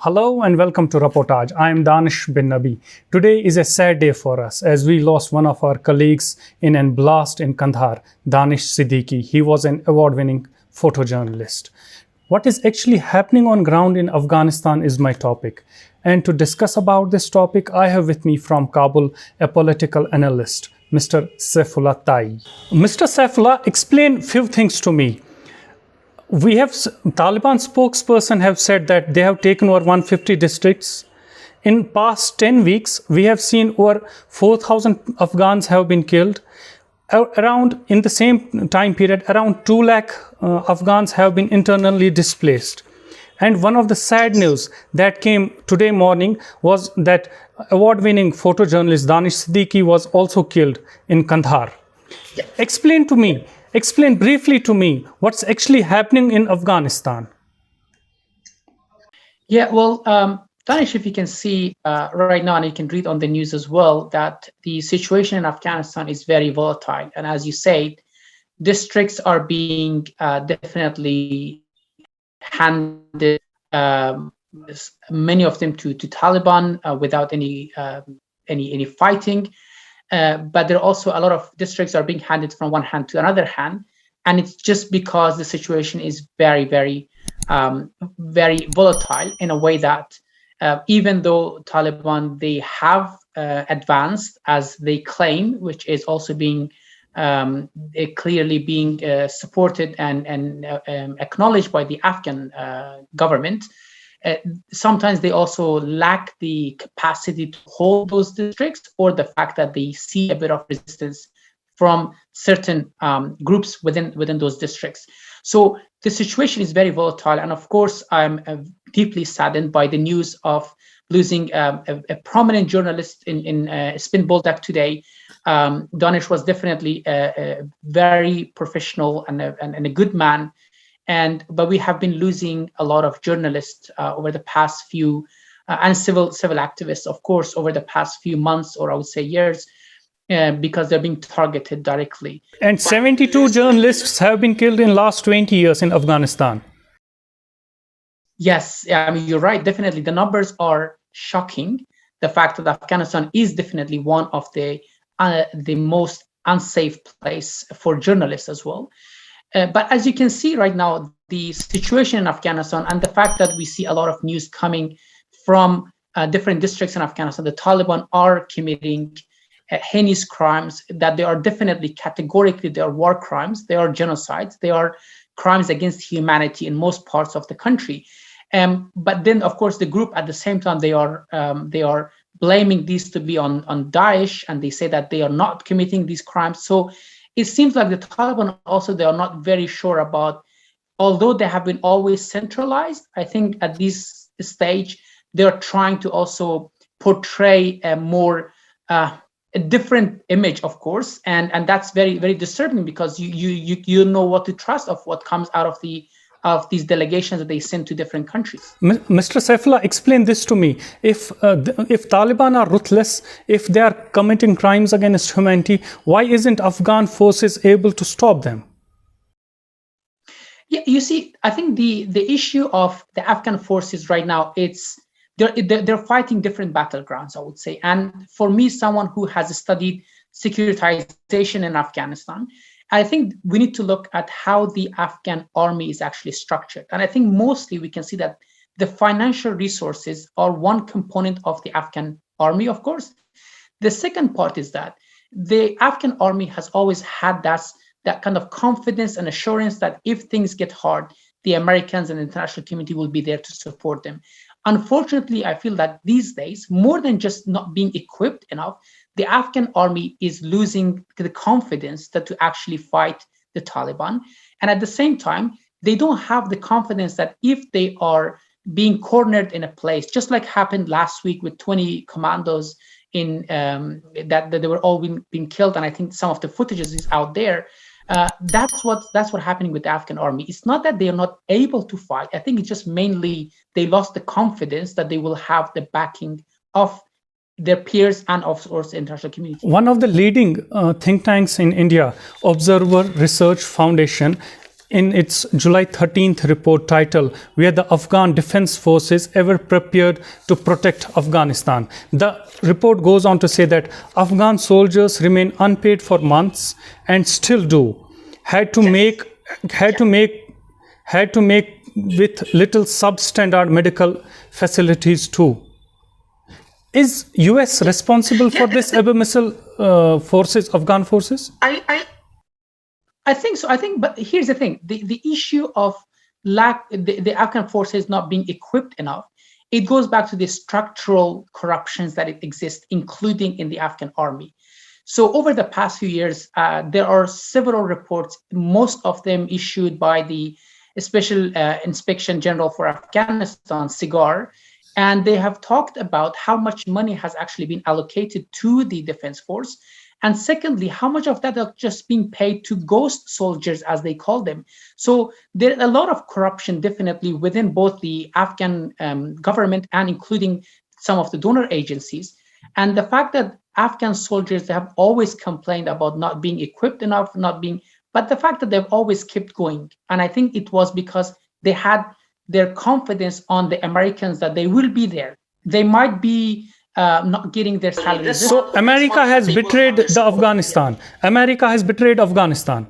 Hello and welcome to Reportage. I am Danish bin Nabi. Today is a sad day for us as we lost one of our colleagues in a blast in Kandahar, Danish Siddiqui. He was an award-winning photojournalist. What is actually happening on ground in Afghanistan is my topic. And to discuss about this topic, I have with me from Kabul a political analyst, Mr. Safiullah Taye. Mr. Safiullah, explain few things to me. Taliban spokesperson have said that they have taken over 150 districts. In past 10 weeks, we have seen over 4,000 Afghans have been killed. In the same time period, around 2 lakh Afghans have been internally displaced. And one of the sad news that came today morning was that award-winning photojournalist Danish Siddiqui was also killed in Kandahar. Explain briefly to me what's actually happening in Afghanistan. Yeah, well, Danish, if you can see right now, and you can read on the news as well, that the situation in Afghanistan is very volatile. And as you say, districts are being definitely handed, many of them to Taliban without any fighting. But there are also a lot of districts are being handed from one hand to another hand, and it's just because the situation is very, very, very volatile in a way that even though Taliban, they have advanced as they claim, which is also being clearly being supported and acknowledged by the Afghan government. Sometimes they also lack the capacity to hold those districts, or the fact that they see a bit of resistance from certain groups within those districts. So the situation is very volatile, and of course I'm deeply saddened by the news of losing a prominent journalist in Spin Boldak today. Danish was definitely a very professional and a good man. But we have been losing a lot of journalists over the past few, and civil activists, of course, over the past few months, or I would say years, because they're being targeted directly. And 72 journalists have been killed in last 20 years in Afghanistan. Yes, I mean, you're right. Definitely, the numbers are shocking. The fact that Afghanistan is definitely one of the most unsafe place for journalists as well. But as you can see right now, the situation in Afghanistan and the fact that we see a lot of news coming from different districts in Afghanistan, the Taliban are committing heinous crimes, that they are definitely categorically, they are war crimes, they are genocides, they are crimes against humanity in most parts of the country. But then, of course, the group at the same time, they are blaming these to be on Daesh, and they say that they are not committing these crimes. So it seems like the Taliban also, they are not very sure about, although they have been always centralized, I think at this stage, they're trying to also portray a more, a different image, of course. And that's very, very disturbing, because you know what to trust of what comes out of these delegations that they send to different countries. Mr. Safiullah, explain this to me. If Taliban are ruthless, if they are committing crimes against humanity, why isn't Afghan forces able to stop them? Yeah, you see, I think the issue of the Afghan forces right now, they're fighting different battlegrounds, I would say. And for me, someone who has studied securitization in Afghanistan, I think we need to look at how the Afghan army is actually structured. And I think mostly we can see that the financial resources are one component of the Afghan army, of course. The second part is that the Afghan army has always had that kind of confidence and assurance that if things get hard, the Americans and the international community will be there to support them. Unfortunately, I feel that these days, more than just not being equipped enough, the Afghan army is losing the confidence to actually fight the Taliban. And at the same time, they don't have the confidence that if they are being cornered in a place, just like happened last week with 20 commandos that they were all being killed, and I think some of the footages is out there. That's what's happening with the Afghan army. It's not that they are not able to fight. I think it's just mainly they lost the confidence that they will have the backing of their peers and of course the international community. One of the leading think tanks in India, Observer Research Foundation, in its July 13th report titled, "Were the Afghan Defense Forces ever prepared to protect Afghanistan?" The report goes on to say that Afghan soldiers remain unpaid for months and still do, had to make with little substandard medical facilities too. Is US responsible for this abyssal forces, Afghan forces? I think so. I think, but here's the thing: the issue of the Afghan forces not being equipped enough, it goes back to the structural corruptions that exist, including in the Afghan army. So over the past few years, there are several reports, most of them issued by the Special Inspection General for Afghanistan, SIGAR, and they have talked about how much money has actually been allocated to the defense force. And secondly, how much of that are just being paid to ghost soldiers, as they call them. So there's a lot of corruption definitely within both the Afghan government and including some of the donor agencies. And the fact that Afghan soldiers have always complained about not being equipped enough, but the fact that they've always kept going. And I think it was because they had their confidence on the Americans that they will be there. They might be not getting their salaries. So America has betrayed the Afghanistan. America has betrayed Afghanistan.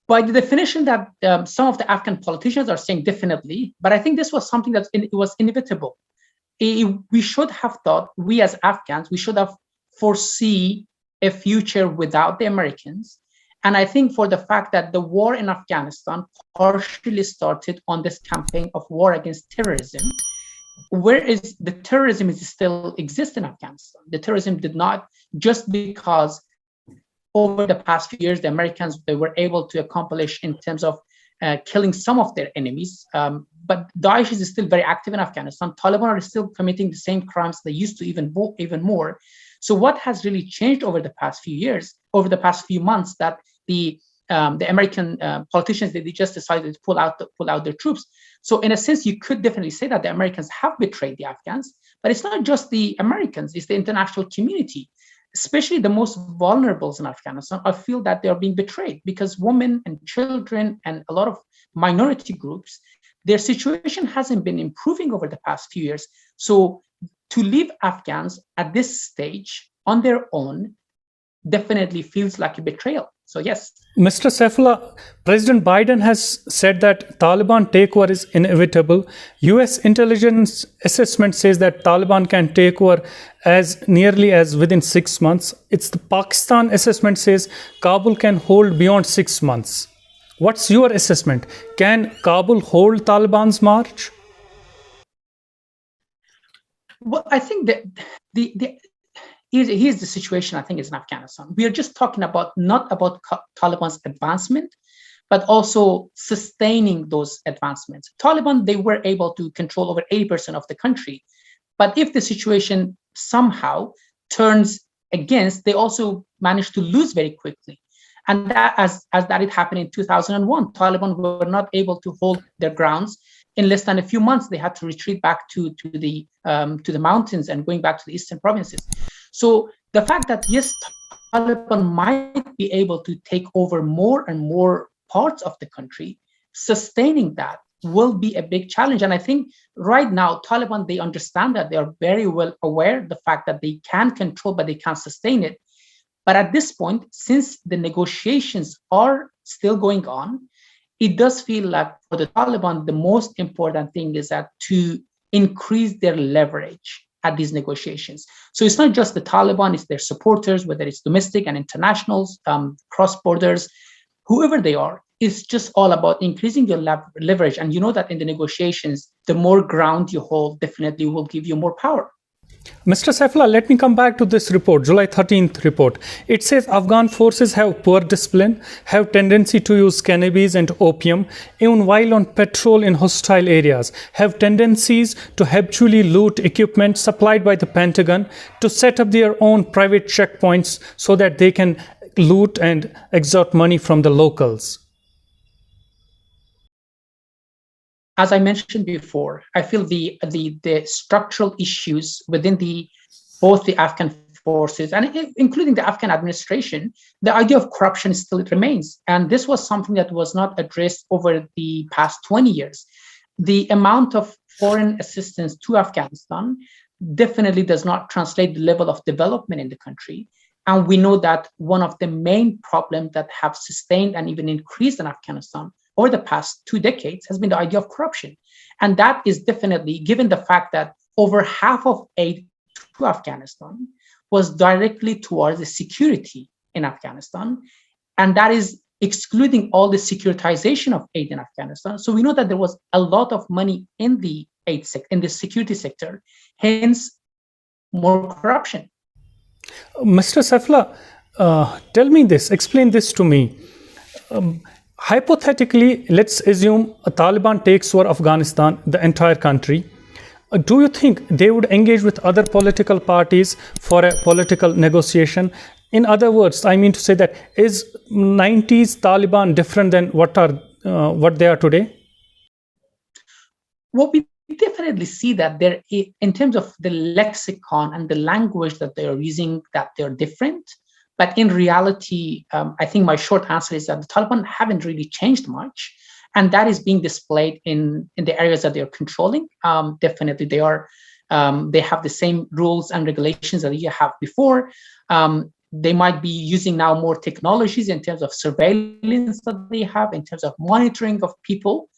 By the definition that some of the Afghan politicians are saying, definitely. But I think this was something that it was inevitable. We should have thought, we as Afghans, we should have foresee a future without the Americans. And I think for the fact that the war in Afghanistan partially started on this campaign of war against terrorism, whereas the terrorism still exists in Afghanistan. The terrorism did not, just because over the past few years, the Americans, they were able to accomplish in terms of killing some of their enemies. But Daesh is still very active in Afghanistan. Taliban are still committing the same crimes they used to, even more. So what has really changed over the past few years, over the past few months, that the American politicians, they just decided to pull out their troops. So in a sense, you could definitely say that the Americans have betrayed the Afghans, but it's not just the Americans, it's the international community, especially the most vulnerables in Afghanistan. I feel that they are being betrayed because women and children and a lot of minority groups, their situation hasn't been improving over the past few years. So to leave Afghans at this stage on their own definitely feels like a betrayal. So yes. Mr. Safiullah, President Biden has said that Taliban takeover is inevitable. US intelligence assessment says that Taliban can take over as nearly as within 6 months. It's the Pakistan assessment says Kabul can hold beyond 6 months. What's your assessment? Can Kabul hold Taliban's march? Well, I think that here's the situation, I think, is in Afghanistan. We are just talking about not about Taliban's advancement, but also sustaining those advancements. Taliban, they were able to control over 80% of the country. But if the situation somehow turns against, they also managed to lose very quickly. And that, as that it happened in 2001, Taliban were not able to hold their grounds. In less than a few months, they had to retreat back to the mountains and going back to the eastern provinces. So the fact that, yes, Taliban might be able to take over more and more parts of the country, sustaining that will be a big challenge. And I think right now, Taliban, they understand that. They are very well aware of the fact that they can control, but they can't sustain it. But at this point, since the negotiations are still going on, it does feel like for the Taliban, the most important thing is that to increase their leverage at these negotiations. So it's not just the Taliban, it's their supporters, whether it's domestic and internationals, cross borders, whoever they are. It's just all about increasing your leverage. And you know that in the negotiations, the more ground you hold definitely will give you more power. Mr. Safiullah, let me come back to this report, July 13th report. It says Afghan forces have poor discipline, have tendency to use cannabis and opium, even while on patrol in hostile areas, have tendencies to habitually loot equipment supplied by the Pentagon, to set up their own private checkpoints so that they can loot and extort money from the locals. As I mentioned before, I feel the structural issues within both the Afghan forces, and including the Afghan administration, the idea of corruption still remains. And this was something that was not addressed over the past 20 years. The amount of foreign assistance to Afghanistan definitely does not translate the level of development in the country. And we know that one of the main problems that have sustained and even increased in Afghanistan over the past 2 decades has been the idea of corruption. And that is definitely, given the fact that over half of aid to Afghanistan was directly towards the security in Afghanistan, and that is excluding all the securitization of aid in Afghanistan. So we know that there was a lot of money in the aid sector, in the security sector, hence more corruption. Mr. Safiullah, tell me this, explain this to me. Hypothetically, let's assume a Taliban takes over Afghanistan, the entire country. Do you think they would engage with other political parties for a political negotiation? In other words, I mean to say that is 90s Taliban different than what they are today? Well, we definitely see that there, in terms of the lexicon and the language that they are using, that they're different. But in reality, I think my short answer is that the Taliban haven't really changed much. And that is being displayed in the areas that they're controlling. Definitely, they have the same rules and regulations that you have before. They might be using now more technologies in terms of surveillance that they have, in terms of monitoring of people,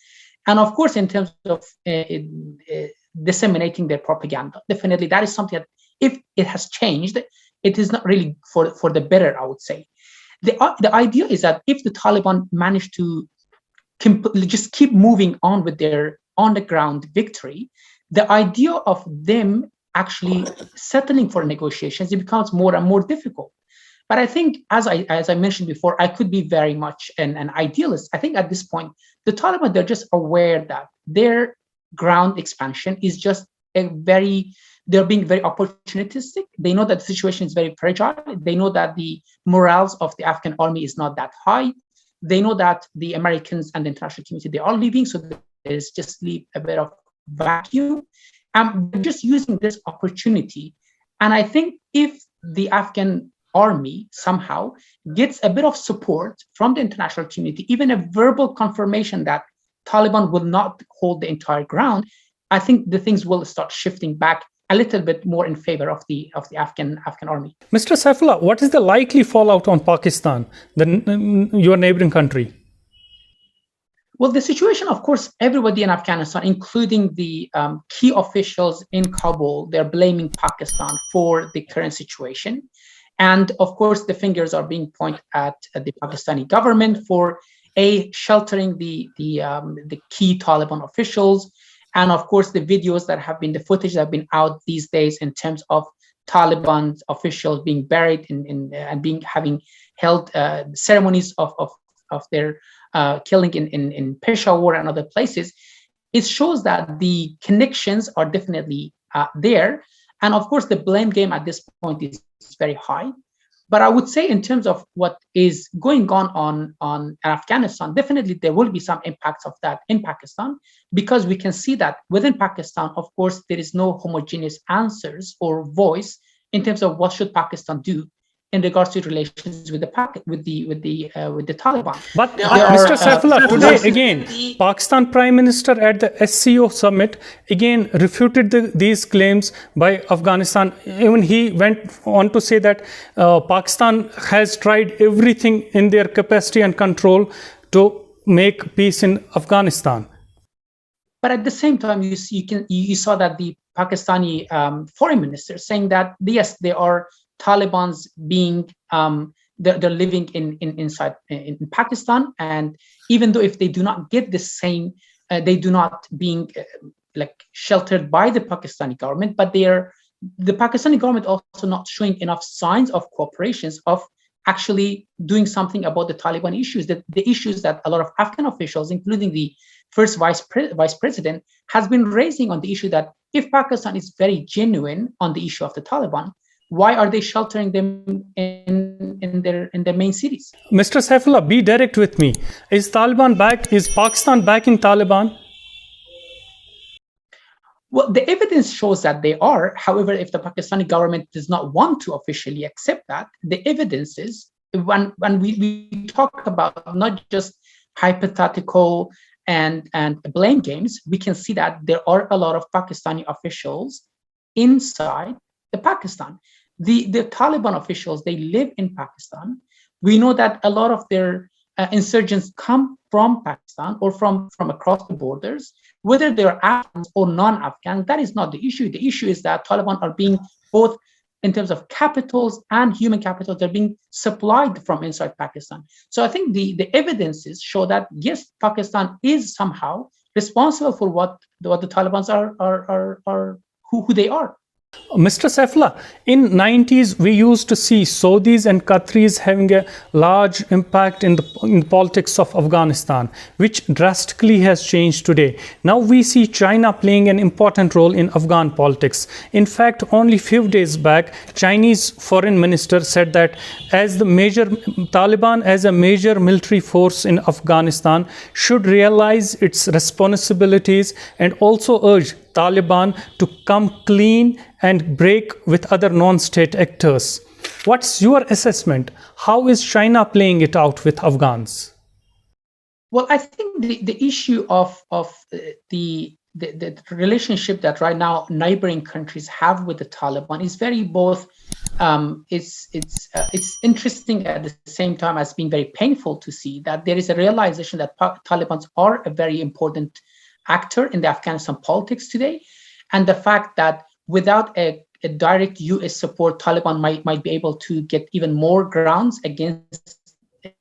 and of course, in terms of disseminating their propaganda. Definitely, that is something that if it has changed, it is not really for the better, I would say. The idea is that if the Taliban manage to just keep moving on with their on-the-ground victory, the idea of them actually settling for negotiations, it becomes more and more difficult. But I think, as I mentioned before, I could be very much an idealist. I think at this point, the Taliban, they're just aware that their ground expansion is just they're being very opportunistic. They know that the situation is very fragile. They know that the morals of the Afghan army is not that high. They know that the Americans and the international community, they are leaving, so there's just leave a bit of vacuum. They're just using this opportunity. And I think if the Afghan army somehow gets a bit of support from the international community, even a verbal confirmation that Taliban will not hold the entire ground, I think the things will start shifting back a little bit more in favor of the Afghan army. Mr. Safiullah, what is the likely fallout on Pakistan, your neighboring country? Well, the situation, of course, everybody in Afghanistan, including the key officials in Kabul, they're blaming Pakistan for the current situation. And of course, the fingers are being pointed at the Pakistani government for sheltering the key Taliban officials. And of course, the videos that have been, the footage that have been out these days in terms of Taliban officials being buried and having held ceremonies of their killing in Peshawar and other places, it shows that the connections are definitely there. And of course, the blame game at this point is very high. But I would say in terms of what is going on Afghanistan, definitely there will be some impacts of that in Pakistan, because we can see that within Pakistan, of course, there is no homogeneous answers or voice in terms of what should Pakistan do in regards to relations with the Taliban. But Mr. Safiullah, today again, Pakistan Prime Minister at the SCO summit again refuted these claims by Afghanistan. Even he went on to say that Pakistan has tried everything in their capacity and control to make peace in Afghanistan. But at the same time, you saw that the Pakistani foreign minister saying that yes, there are Talibans being they're living inside Pakistan, and even though if they do not get the same, they do not being sheltered by the Pakistani government, but the Pakistani government also not showing enough signs of cooperations of actually doing something about the Taliban issues, the issues that a lot of Afghan officials, including the first vice president, has been raising on the issue that if Pakistan is very genuine on the issue of the Taliban, why are they sheltering them in their main cities? Mr. Safiullah, be direct with me. Is Taliban back? Is Pakistan backing Taliban? Well, the evidence shows that they are. However, if the Pakistani government does not want to officially accept that, the evidence is when we talk about not just hypothetical and blame games, we can see that there are a lot of Pakistani officials inside the Pakistan. The Taliban officials, they live in Pakistan. We know that a lot of their insurgents come from Pakistan or from across the borders, whether they're Afghans or non-Afghans. That is not the issue. The issue is that Taliban are being both in terms of capitals and human capital, they're being supplied from inside Pakistan. So I think the evidences show that yes, Pakistan is somehow responsible for what the Talibans are who they are. Mr. Safiullah, in 90s we used to see Saudis and Qataris having a large impact in the politics of Afghanistan, which drastically has changed today. Now we see China playing an important role in Afghan politics. In fact, only few days back, Chinese foreign minister said that as the major Taliban as a major military force in Afghanistan should realize its responsibilities and also urge Taliban to come clean and break with other non-state actors. What's your assessment? How is China playing it out with Afghans? Well, I think the issue of the relationship that right now neighboring countries have with the Taliban is very both it's interesting at the same time as being very painful to see that there is a realization that Talibans are a very important actor in the Afghanistan politics today, and the fact that without a direct US support, Taliban might be able to get even more grounds against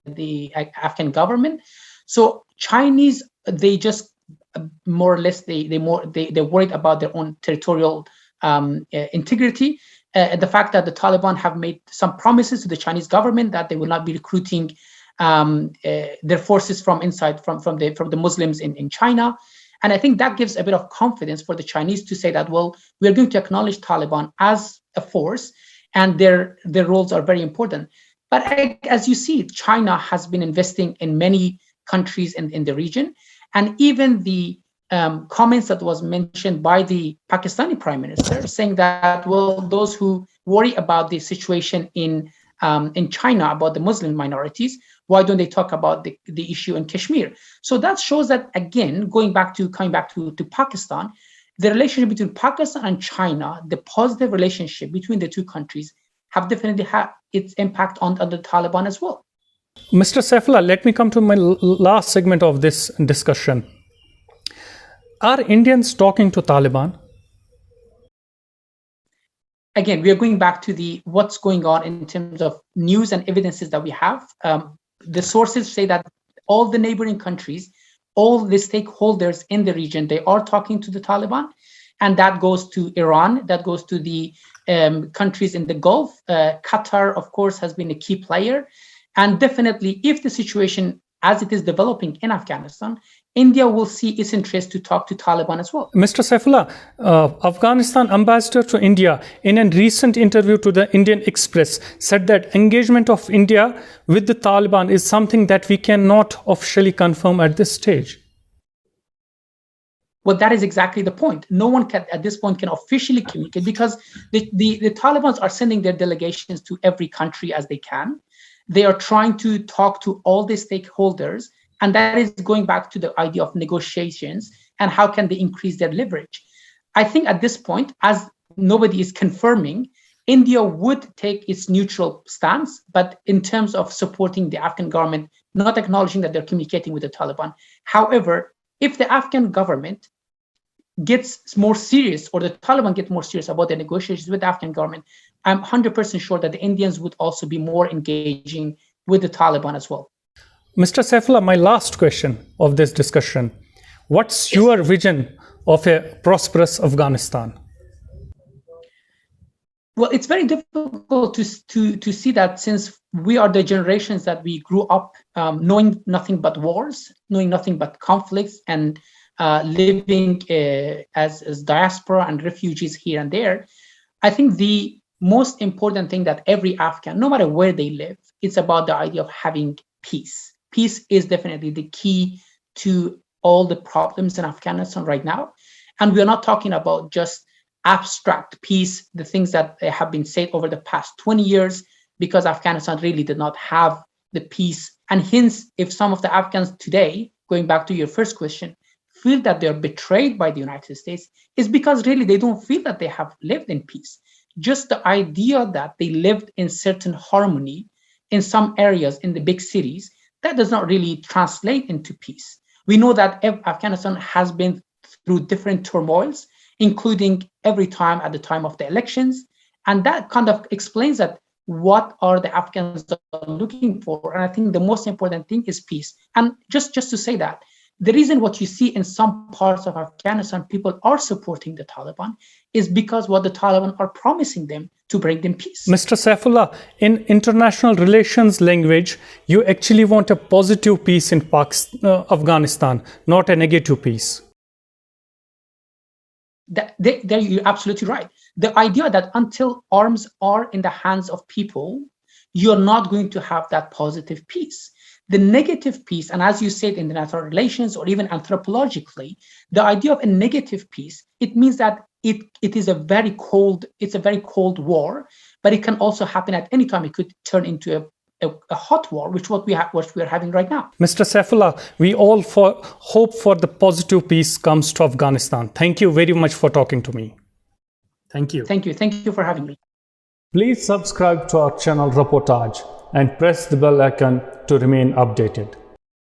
the Afghan government. So Chinese, they just more or less they're worried about their own territorial integrity. The fact that the Taliban have made some promises to the Chinese government that they will not be recruiting their forces from inside from the Muslims in China. And I think that gives a bit of confidence for the Chinese to say that, well, we are going to acknowledge Taliban as a force and their roles are very important. But as you see, China has been investing in many countries in the region. And even the comments that was mentioned by the Pakistani Prime Minister saying that, well, those who worry about the situation in China about the Muslim minorities, why don't they talk about the issue in Kashmir? So that shows that, again, coming back to Pakistan, the relationship between Pakistan and China, the positive relationship between the two countries have definitely had its impact on the Taliban as well. Mr. Safiullah, let me come to my last segment of this discussion. Are Indians talking to Taliban? Again, we are going back to what's going on in terms of news and evidences that we have. The sources say that all the neighboring countries, all the stakeholders in the region, they are talking to the Taliban. And that goes to Iran, that goes to the countries in the Gulf. Qatar, of course, has been a key player. And definitely, if the situation as it is developing in Afghanistan, India will see its interest to talk to Taliban as well. Mr. Safiullah, Afghanistan ambassador to India in a recent interview to the Indian Express said that engagement of India with the Taliban is something that we cannot officially confirm at this stage. Well, that is exactly the point. No one can, at this point, can officially communicate because the Talibans are sending their delegations to every country as they can. They are trying to talk to all the stakeholders, and that is going back to the idea of negotiations and how can they increase their leverage. I think at this point, as nobody is confirming, India would take its neutral stance, but in terms of supporting the Afghan government, not acknowledging that they're communicating with the Taliban. However, if the Afghan government gets more serious or the Taliban get more serious about their negotiations with the Afghan government, I'm 100% sure that the Indians would also be more engaging with the Taliban as well. Mr. Safiullah, my last question of this discussion. What's your vision of a prosperous Afghanistan? Well, it's very difficult to see that since we are the generations that we grew up knowing nothing but wars, knowing nothing but conflicts, and living as diaspora and refugees here and there. I think the most important thing that every Afghan, no matter where they live, it's about the idea of having peace. Peace is definitely the key to all the problems in Afghanistan right now. And we're not talking about just abstract peace, the things that have been said over the past 20 years, because Afghanistan really did not have the peace. And hence, if some of the Afghans today, going back to your first question, feel that they're betrayed by the United States, is because really they don't feel that they have lived in peace. Just the idea that they lived in certain harmony in some areas in the big cities, that does not really translate into peace. We know that Afghanistan has been through different turmoils, including every time at the time of the elections. And that kind of explains that what are the Afghans looking for. And I think the most important thing is peace. And just to say that, the reason what you see in some parts of Afghanistan, people are supporting the Taliban, is because what the Taliban are promising them to bring them peace. Mr. Safiullah, in international relations language, you actually want a positive peace in Afghanistan, not a negative peace. You're absolutely right. The idea that until arms are in the hands of people, you're not going to have that positive peace. The negative peace, and as you said in the international relations or even anthropologically, the idea of a negative peace, it means that it is a very cold war, but it can also happen at any time. It could turn into a hot war, which what we are having right now. Mr. Safiullah, we all hope for the positive peace comes to Afghanistan. Thank you very much for talking to me. Thank you. Thank you for having me. Please subscribe to our channel Reportage and press the bell icon to remain updated.